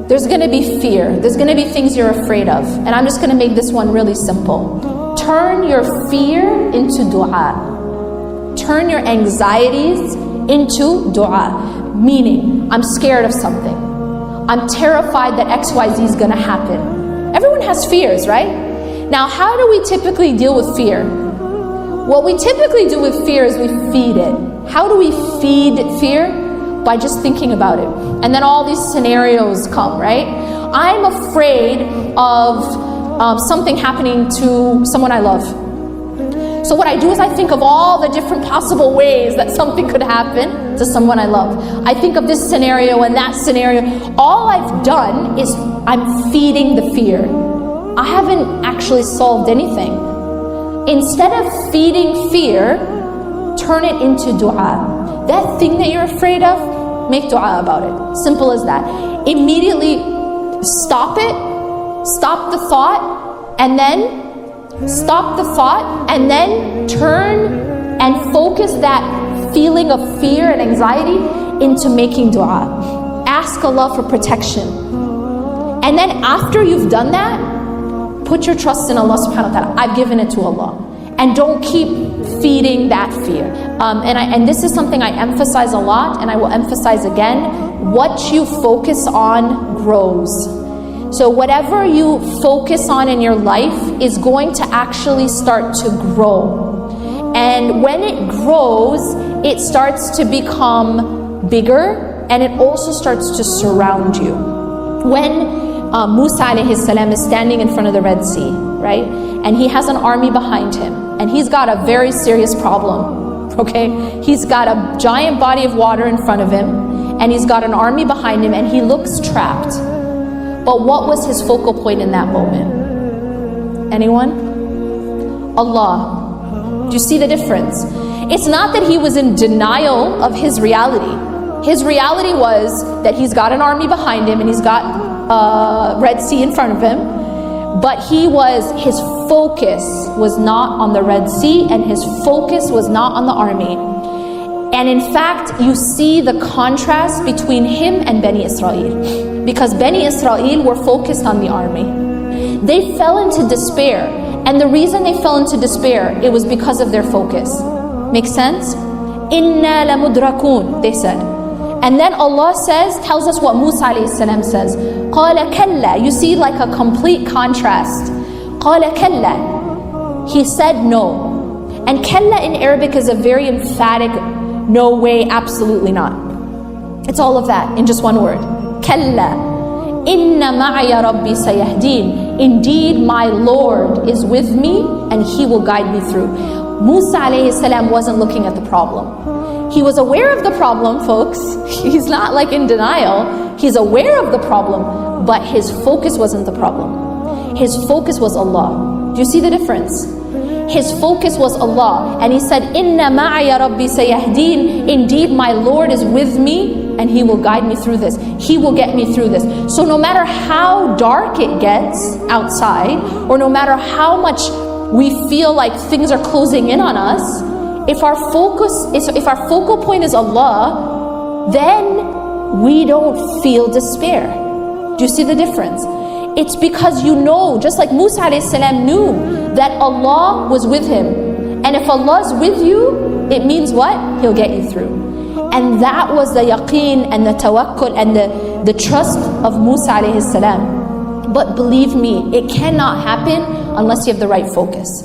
there's going to be fear. There's going to be things you're afraid of. And I'm just going to make this one really simple. Turn your fear into dua. Turn your anxieties into dua. Meaning, I'm scared of something. I'm terrified that XYZ is going to happen. Everyone has fears, right? Now, how do we typically deal with fear? What we typically do with fear is we feed it. How do we feed fear? By just thinking about it. And then all these scenarios come, right? I'm afraid of something happening to someone I love. So what I do is I think of all the different possible ways that something could happen to someone I love. I think of this scenario and that scenario. All I've done is I'm feeding the fear. I haven't actually solved anything. Instead of feeding fear, turn it into dua. That thing that you're afraid of, make dua about it. Simple as that. Immediately stop it, stop the thought, and then stop the thought, and then turn and focus that feeling of fear and anxiety into making dua. Ask Allah for protection. And then after you've done that, put your trust in Allah subhanahu wa ta'ala. I've given it to Allah. And don't keep feeding that fear. And this is something I emphasize a lot, and I will emphasize again. What you focus on grows. So whatever you focus on in your life is going to actually start to grow. And when it grows, it starts to become bigger, and it also starts to surround you. When Musa alayhi salam is standing in front of the Red Sea, right? And he has an army behind him, and he's got a very serious problem, okay? He's got a giant body of water in front of him, and he's got an army behind him, and he looks trapped. But what was his focal point in that moment? Anyone? Allah. Do you see the difference? It's not that he was in denial of his reality. His reality was that he's got an army behind him, and he's got Red Sea in front of him. But his focus was not on the Red Sea, and his focus was not on the army. And in fact, you see the contrast between him and Bani Israel. Because Bani Israel were focused on the army. They fell into despair. And the reason they fell into despair, it was because of their focus. Make sense? Inna lamudrakun, they said. And then Allah tells us what Musa alayhi salam says. Qala kalla. You see like a complete contrast. Qala kalla. He said no. And kalla in Arabic is a very emphatic, no way, absolutely not. It's all of that in just one word. Kalla. Inna ma'aya rabbi sayahdeen. Indeed, my Lord is with me, and He will guide me through. Musa alayhi salam wasn't looking at the problem. He was aware of the problem, folks. He's not like in denial. He's aware of the problem, but his focus wasn't the problem. His focus was Allah. Do you see the difference? His focus was Allah. And he said, Inna ma'aya rabbi sayahdeen. Indeed, my Lord is with me, and He will guide me through this. He will get me through this. So no matter how dark it gets outside, or no matter how much we feel like things are closing in on us, if our focal point is Allah, then we don't feel despair. Do you see the difference? It's because you know, just like Musa alayhi salam knew that Allah was with him. And if Allah is with you, it means what? He'll get you through. And that was the yaqeen and the tawakkul and the trust of Musa alayhi salam. But believe me, it cannot happen unless you have the right focus.